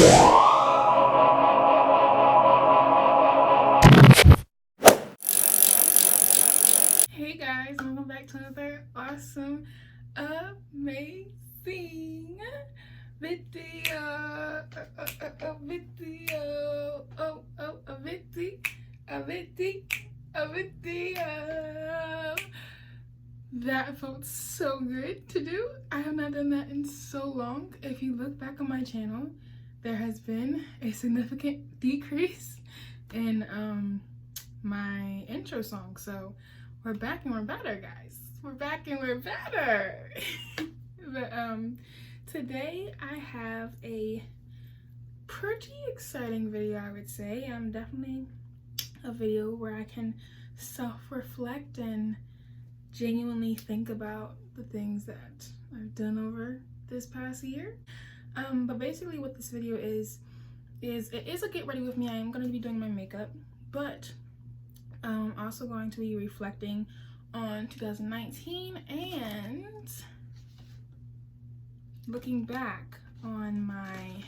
Hey guys, welcome back to another awesome, amazing video. A video. That felt so good to do. I have not done that in so long. If you look back on my channel, there has been a significant decrease in my intro song. So we're back and we're better, guys. We're back and we're better. But today I have a pretty exciting video, I would say. Definitely a video where I can self-reflect and genuinely think about the things that I've done over this past year. But basically what this video is it is a get ready with me. I am going to be doing my makeup, but also going to be reflecting on 2019 and looking back on my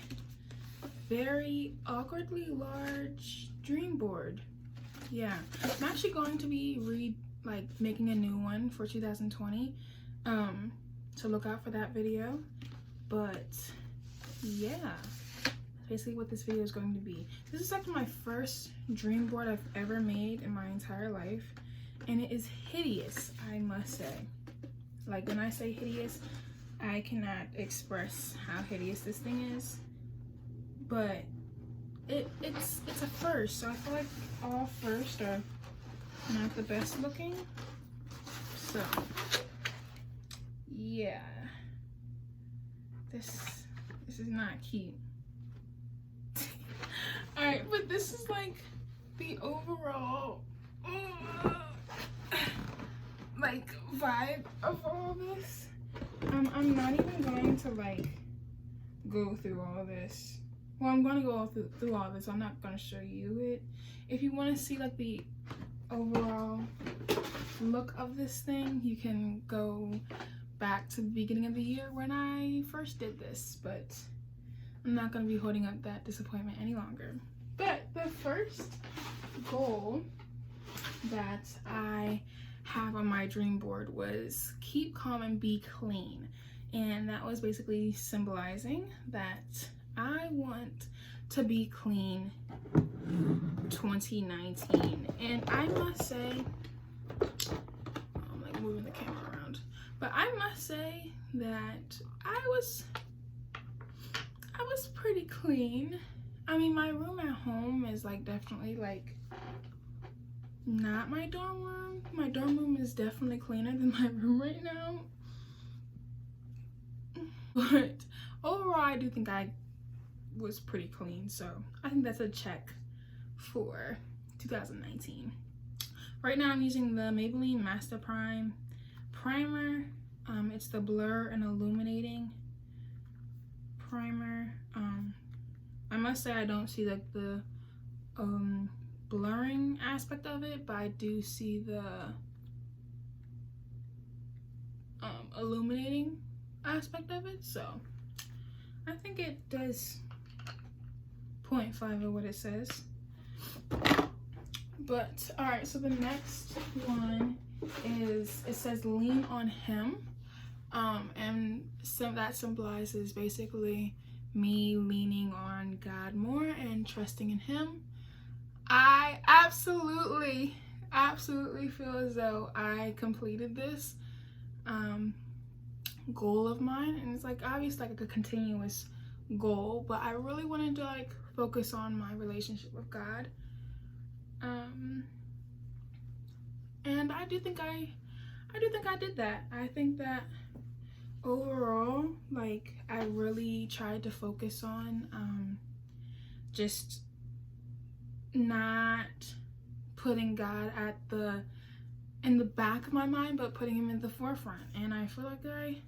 very awkwardly large dream board. Yeah, I'm actually going to be making a new one for 2020, so look out for that video. But yeah, basically what this video is going to be. This is actually my first dream board I've ever made in my entire life, and it is hideous, I must say. Like, when I say hideous, I cannot express how hideous this thing is, but it's a first, so I feel like all first are not the best looking. So yeah, this is not cute. All right, but this is like the overall like vibe of all this. I'm not even going to like go through all this. Well, I'm going to go through all this. I'm not going to show you it. If you want to see like the overall look of this thing, you can go back to the beginning of the year when I first did this, but I'm not going to be holding up that disappointment any longer. But the first goal that I have on my dream board was keep calm and be clean, and that was basically symbolizing that I want to be clean 2019. And I must say, I'm like moving the camera around, but I must say that I was pretty clean. I mean, my room at home is like definitely like not my dorm room. My dorm room is definitely cleaner than my room right now. But overall, I do think I was pretty clean, so I think that's a check for 2019. Right now I'm using the Maybelline Master Prime primer. It's the Blur and Illuminating primer. I must say I don't see like the blurring aspect of it, but I do see the illuminating aspect of it, so I think it does 0.5 of what it says. But all right, so the next one is, it says lean on him, and so that symbolizes basically me leaning on God more and trusting in him. I absolutely feel as though I completed this goal of mine, and it's like obviously like a continuous goal, but I really wanted to like focus on my relationship with God, and I do think I did that. I think that overall, like, I really tried to focus on just not putting God in the back of my mind, but putting him in the forefront, and I feel like I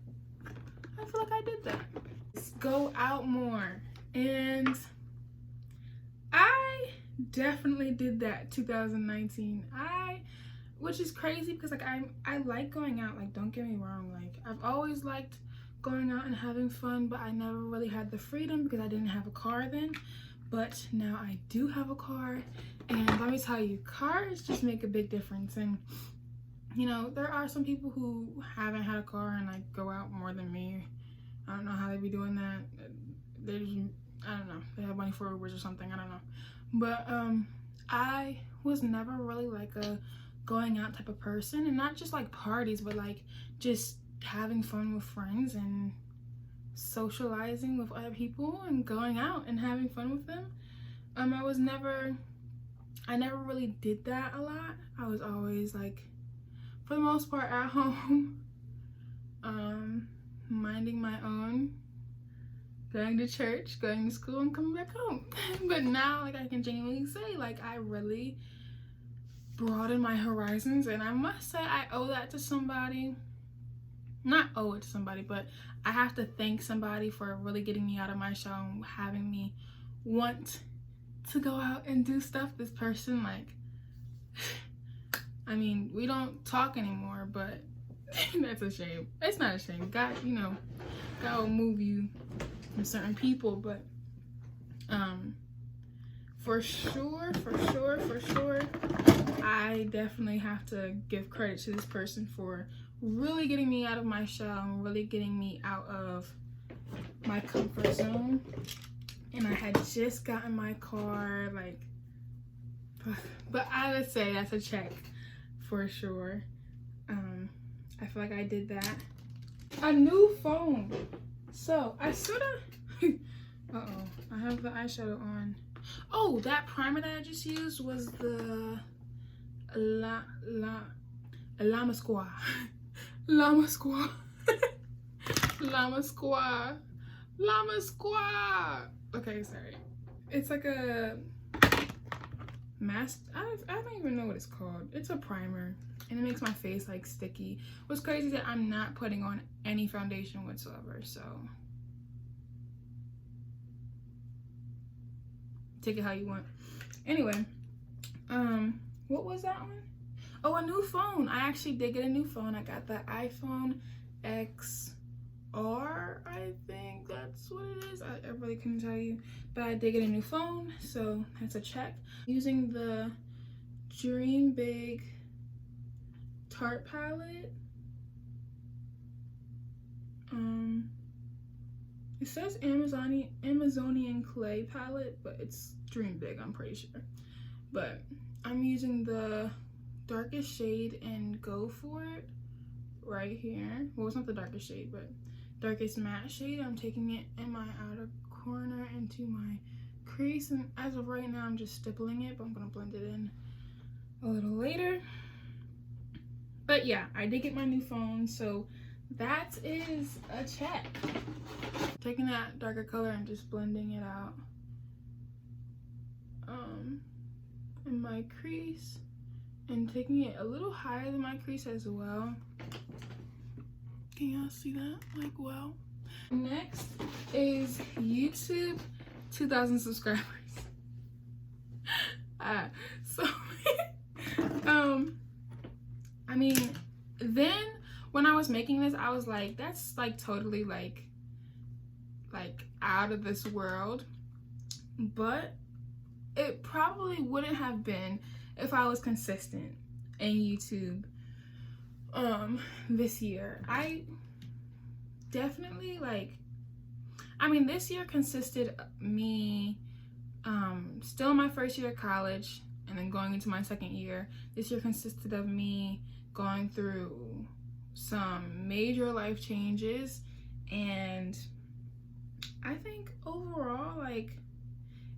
did that. Just go out more, and I definitely did that 2019. Which is crazy because like I like going out, like don't get me wrong, like I've always liked going out and having fun, but I never really had the freedom because I didn't have a car then. But now I do have a car, and let me tell you, cars just make a big difference. And you know, there are some people who haven't had a car and like go out more than me. I don't know how they be doing that. They just, I don't know, they have money for Ubers or something, I don't know. But I was never really like a going out type of person, and not just like parties, but like just having fun with friends and socializing with other people and going out and having fun with them. I never really did that a lot. I was always like, for the most part, at home, minding my own, going to church, going to school, and coming back home. But now, like, I can genuinely say, like, I really broadened my horizons, and I must say I owe that to somebody. Not owe it to somebody, but I have to thank somebody for really getting me out of my shell and having me want to go out and do stuff. This person, like, I mean, we don't talk anymore, but that's a shame. It's not a shame. God, you know, God will move you from certain people, but for sure, I definitely have to give credit to this person for really getting me out of my shell and really getting me out of my comfort zone. And I had just gotten my car, like, but I would say that's a check for sure. I feel like I did that. A new phone. So I sort of I have the eyeshadow on. Oh, that primer that I just used was the Llama Squaw. Llama Squaw. Llama Squaw. Llama Squaw. Okay, sorry. It's like a mask. I don't even know what it's called. It's a primer, and it makes my face like sticky. What's crazy is that I'm not putting on any foundation whatsoever, so take it how you want. Anyway, what was that one? Oh, a new phone. I actually did get a new phone. I got the iPhone XR, I think that's what it is. I really couldn't tell you, but I did get a new phone, so that's a check. Using the Dream Big Tarte palette. It says Amazonian Clay palette, but it's Dream Big, I'm pretty sure. But I'm using the darkest shade in Go For It right here. Well, it's not the darkest shade, but darkest matte shade. I'm taking it in my outer corner into my crease, and as of right now I'm just stippling it, but I'm gonna blend it in a little later. But yeah, I did get my new phone, so that is a check. Taking that darker color and just blending it out in my crease, and taking it a little higher than my crease as well. Can y'all see that? Like, wow. Next is YouTube 2,000 subscribers. So I mean, then when I was making this, I was like, that's like totally like out of this world. But it probably wouldn't have been if I was consistent in YouTube this year. I definitely this year consisted of me still in my first year of college and then going into my second year. This year consisted of me going through some major life changes, and I think overall, like,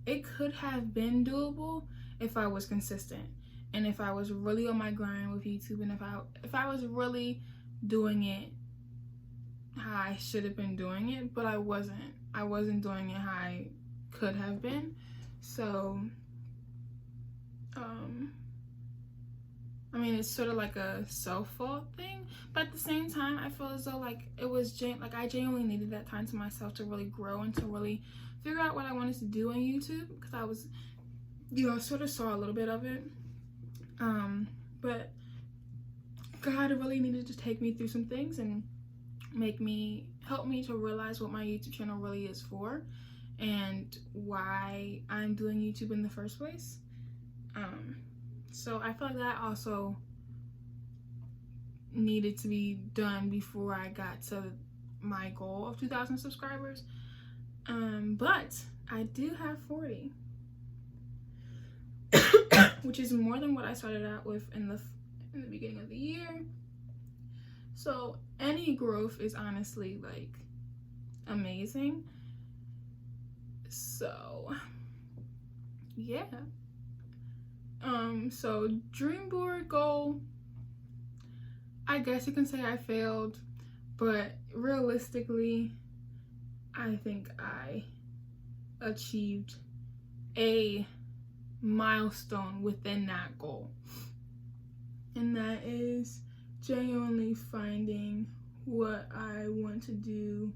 it could have been doable if I was consistent and if I was really on my grind with YouTube, and if I was really doing it how I should have been doing it. But I wasn't doing it how I could have been. So I mean, it's sort of like a self-fault thing, but at the same time, I feel as though like it was I genuinely needed that time to myself to really grow and to really figure out what I wanted to do on YouTube, because I was, you know, I sort of saw a little bit of it, but God really needed to take me through some things and make me helped me to realize what my YouTube channel really is for and why I'm doing YouTube in the first place. So I feel like that also needed to be done before I got to my goal of 2,000 subscribers. But I do have 40, which is more than what I started out with in the beginning of the year. So any growth is honestly like amazing. So yeah. So dream board goal, I guess you can say I failed, but realistically, I think I achieved a milestone within that goal. And that is genuinely finding what I want to do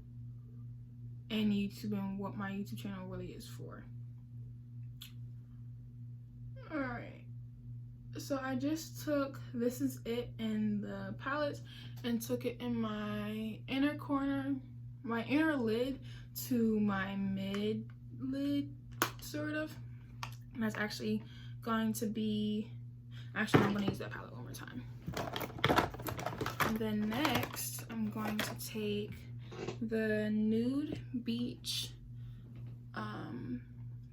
in YouTube and what my YouTube channel really is for. Alright, so I just took This Is It in the palette and took it in my inner corner, my inner lid to my mid lid, sort of. And that's actually going to be, actually I'm going to use that palette one more time. And then next, I'm going to take the Nude Beach,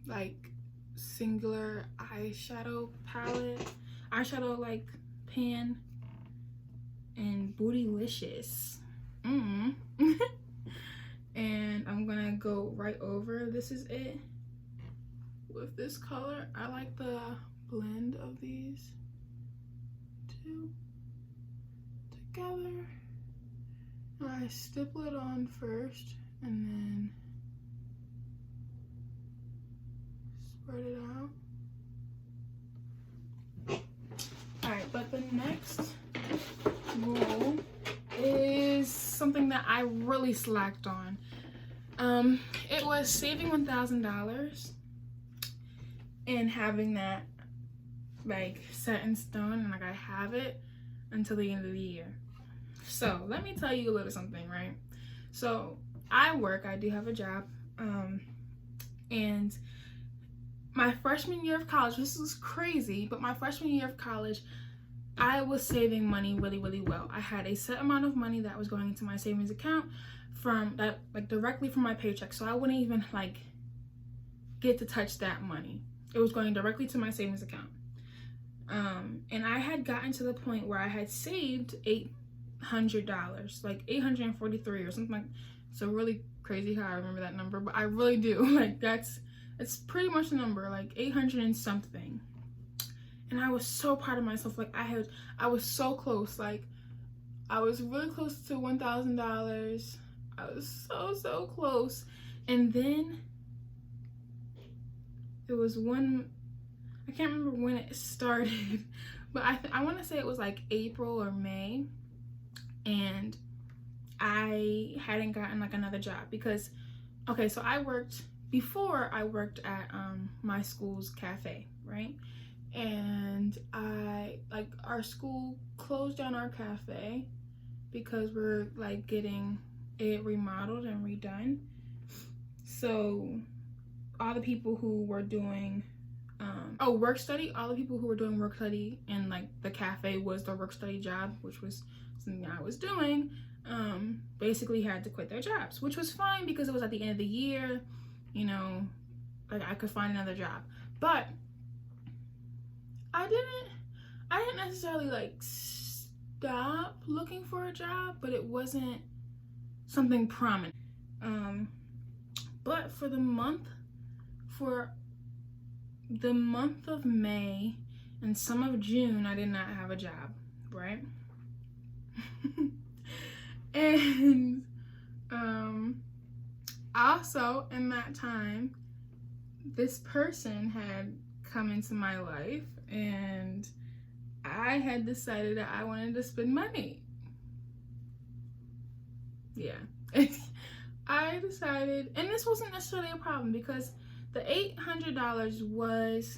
like singular eyeshadow palette, eyeshadow like pan, and Bootylicious. And I'm gonna go right over This Is It with this color. I like the blend of these two together. I stipple it on first and then spread it out. Alright, but the next goal is something that I really slacked on. It was saving $1,000 and having that like set in stone, and like I have it until the end of the year. So let me tell you a little something, right? So I do have a job, and my freshman year of college, this was crazy, but my freshman year of college, I was saving money really, really well. I had a set amount of money that was going into my savings account from that, like directly from my paycheck. So I wouldn't even like get to touch that money. It was going directly to my savings account. And I had gotten to the point where I had saved $800, like $843 or something like. So really crazy how I remember that number, but I really do. Like it's pretty much the number, like 800 and something. And I was so proud of myself. Like I was so close. Like I was really close to $1,000. I was so close. And then it was I can't remember when it started, but I want to say it was like April or May, and I hadn't gotten like another job because, okay, so before I worked at my school's cafe, right? And our school closed down our cafe because we're like getting it remodeled and redone. So all the people who were doing work study, all the people who were doing work study, and like the cafe was their work study job, which was something I was doing, basically had to quit their jobs, which was fine because it was at the end of the year, you know, like I could find another job. But I didn't necessarily like stop looking for a job, but it wasn't something prominent. But for the month of May and some of June, I did not have a job, right? And also in that time, this person had come into my life, and I had decided that I wanted to spend money. Yeah. I decided, and this wasn't necessarily a problem because the $800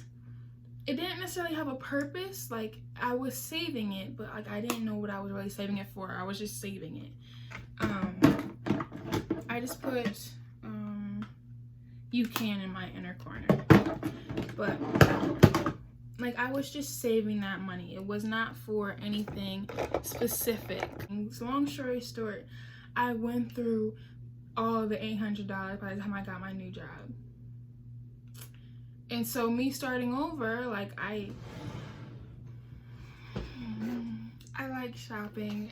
it didn't necessarily have a purpose. Like I was saving it, but like I didn't know what I was really saving it for. I was just saving it. I just put you can in my inner corner. But like, I was just saving that money. It was not for anything specific. Long story short, I went through all the $800 by the time I got my new job. And so me starting over, like, I like shopping.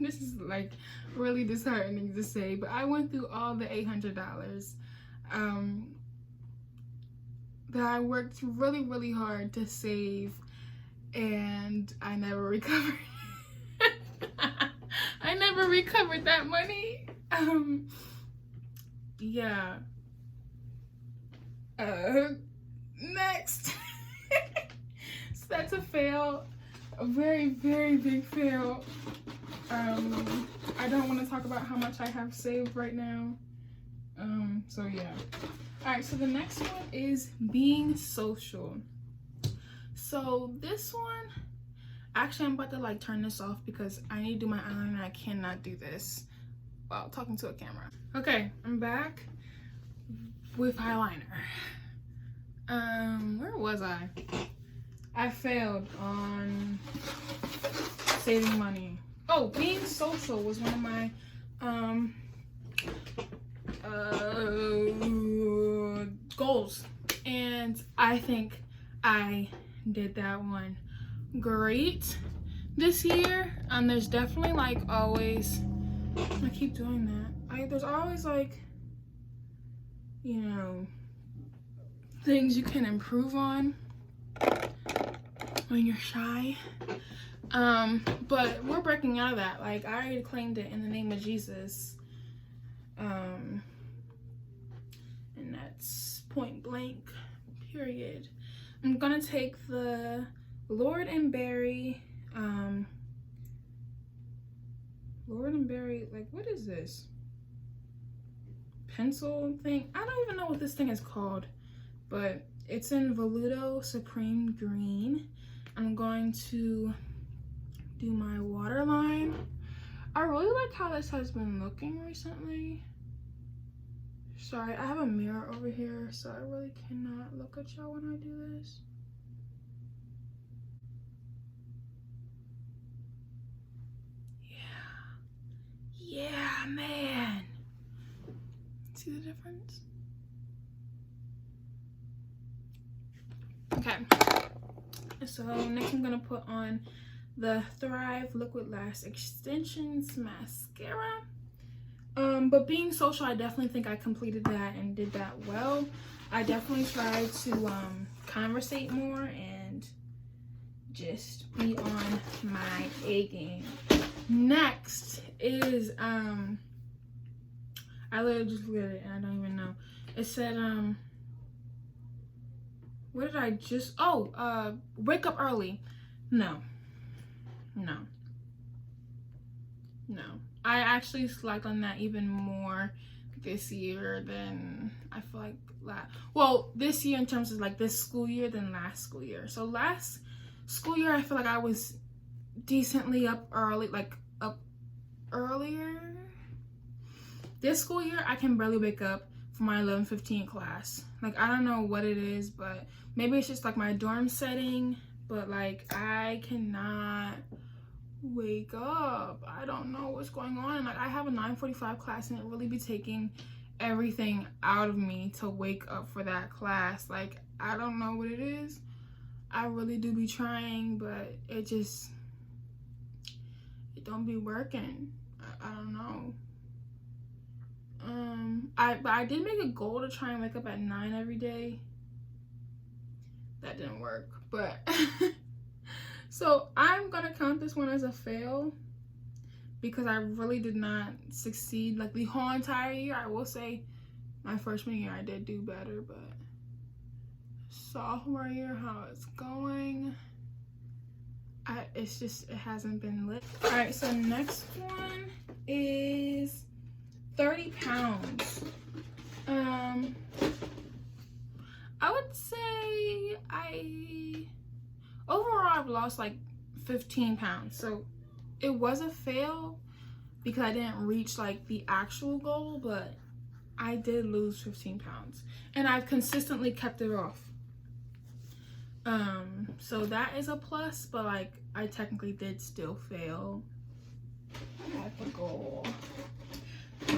This is like really disheartening to say, but I went through all the $800 that I worked really, really hard to save, and I never recovered. I never recovered that money. Yeah. Next. So that's a fail. A very, very big fail. I don't want to talk about how much I have saved right now. So yeah. Alright, so the next one is being social. So this one, actually I'm about to like turn this off because I need to do my eyeliner. I cannot do this while talking to a camera. Okay, I'm back with eyeliner. Where was I? I failed on saving money. Oh, being social was one of my goals, and I think I did that one great this year. There's definitely like always, I keep doing that, there's always like, you know, things you can improve on when you're shy. But we're breaking out of that. Like, I already claimed it in the name of Jesus. And that's point blank, period. I'm gonna take the Lord and Berry, like, what is this? Pencil thing? I don't even know what this thing is called, but it's in Veludo Supreme Green. I'm going to do my waterline. I really like how this has been looking recently. Sorry, I have a mirror over here, so I really cannot look at y'all when I do this. Yeah, man. See the difference? Okay. So next I'm gonna put on the Thrive Liquid Lash Extensions Mascara. But being social, I definitely think I completed that and did that well. I definitely tried to conversate more and just be on my A game. Next is I literally just read it and I don't even know. It said what did I just, wake up early. No. I actually slacked on that even more this year than I feel like this year in terms of like this school year than last school year. So last school year I feel like I was decently up earlier. This school year I can barely wake up for my 11:15 class. Like, I don't know what it is, but maybe it's just like my dorm setting, but like I cannot wake up. I don't know what's going on. Like, I have a 9:45 class and it really be taking everything out of me to wake up for that class. Like, I don't know what it is. I really do be trying, but it don't be working. I don't know. I did make a goal to try and wake up at 9 every day. That didn't work, but so I'm gonna count this one as a fail because I really did not succeed like the whole entire year. I will say my freshman year I did do better, but sophomore year, how it's going, it hasn't been lit. All right, so next one is 30 pounds. I would say overall I've lost like 15 pounds. So it was a fail, because I didn't reach like the actual goal, but I did lose 15 pounds and I've consistently kept it off. So that is a plus, but like I technically did still fail at the goal.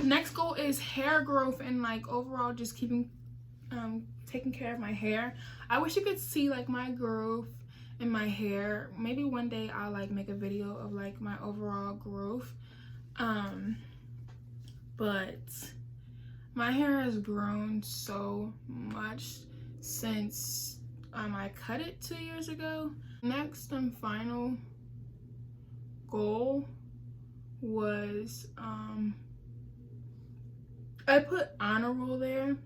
Next goal is hair growth and like overall just keeping taking care of my hair. I wish you could see like my growth in my hair. Maybe one day I'll like make a video of like my overall growth. But my hair has grown so much since I cut it 2 years ago. Next and final goal was I put honor roll there,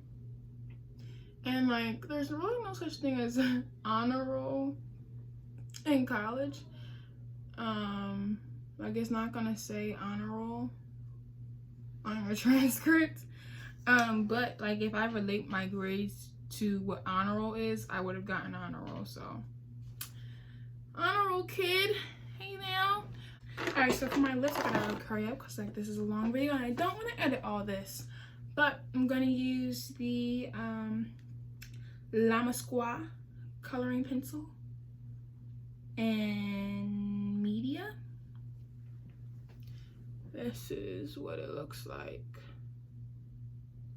and like there's really no such thing as honor roll in college. Like it's not gonna say honor roll on your transcript, but like if I relate my grades to what honor roll is, I would have gotten honor roll. So honor roll, kid. Hey now. All right, so for my lips, I gotta hurry up because like this is a long video and I don't want to edit all this, but I'm gonna use the Lama Squad coloring pencil and media. This is what it looks like.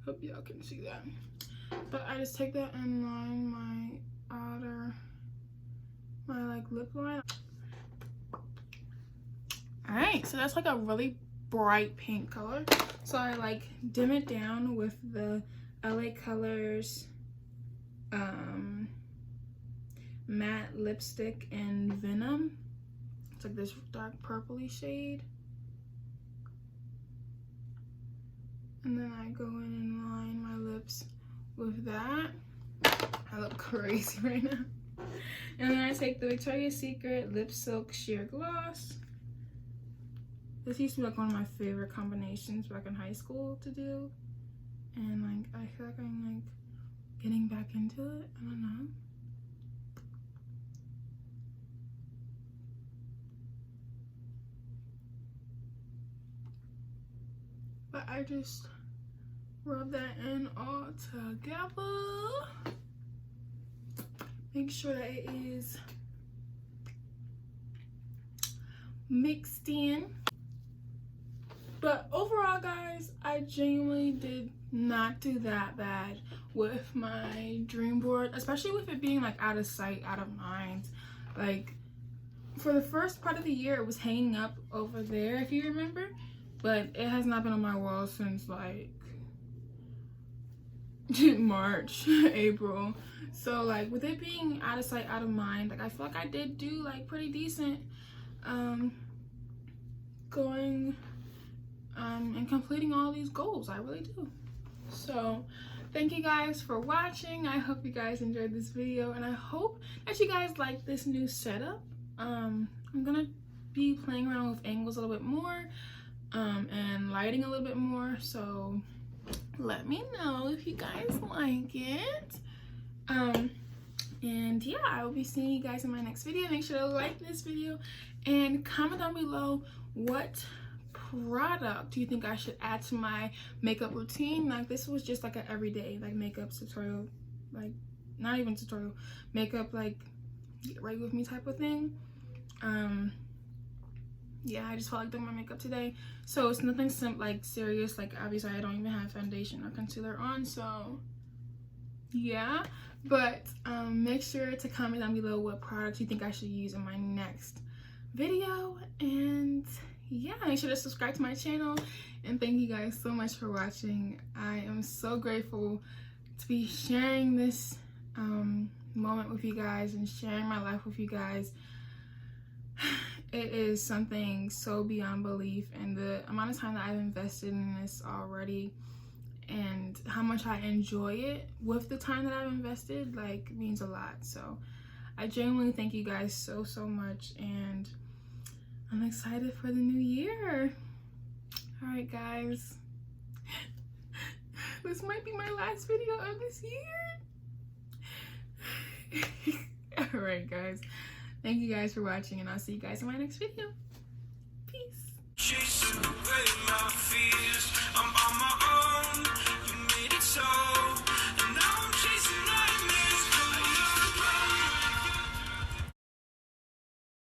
Hope y'all can see that. But I just take that and line my like lip line. Alright, so that's like a really bright pink color. So I like dim it down with the LA Colors matte lipstick in Venom. It's like this dark purpley shade. And then I go in and line my lips with that. I look crazy right now. And then I take the Victoria's Secret Lip Silk Sheer Gloss. This used to be like one of my favorite combinations back in high school to do. And like I feel like I'm like getting back into it. I don't know. But I just rub that in all together. Make sure that it is mixed in. But overall, guys, I genuinely did not do that bad with my dream board, especially with it being like out of sight, out of mind. Like for the first part of the year, it was hanging up over there, if you remember, but it has not been on my wall since like March, April. So like with it being out of sight, out of mind, like I feel like I did do like pretty decent going and completing all these goals. I really do. So thank you guys for watching. I hope you guys enjoyed this video, and I hope that you guys like this new setup. I'm gonna be playing around with angles a little bit more and lighting a little bit more, so let me know if you guys like it. And yeah, I will be seeing you guys in my next video. Make sure to like this video and comment down below what product do you think I should add to my makeup routine. Like this was just like an everyday like makeup tutorial, like not even tutorial, makeup like get ready with me type of thing. Yeah, I just felt like doing my makeup today, so it's nothing like serious. Like obviously I don't even have foundation or concealer on, so yeah. But make sure to comment down below what products you think I should use in my next video. And yeah, make sure to subscribe to my channel, and thank you guys so much for watching. I am so grateful to be sharing this moment with you guys and sharing my life with you guys. It is something so beyond belief, and the amount of time that I've invested in this already and how much I enjoy it with the time that I've invested like means a lot. So I genuinely thank you guys so much, and I'm excited for the new year. All right guys, this might be my last video of this year. All right guys, thank you guys for watching, and I'll see you guys in my next video. Peace. feel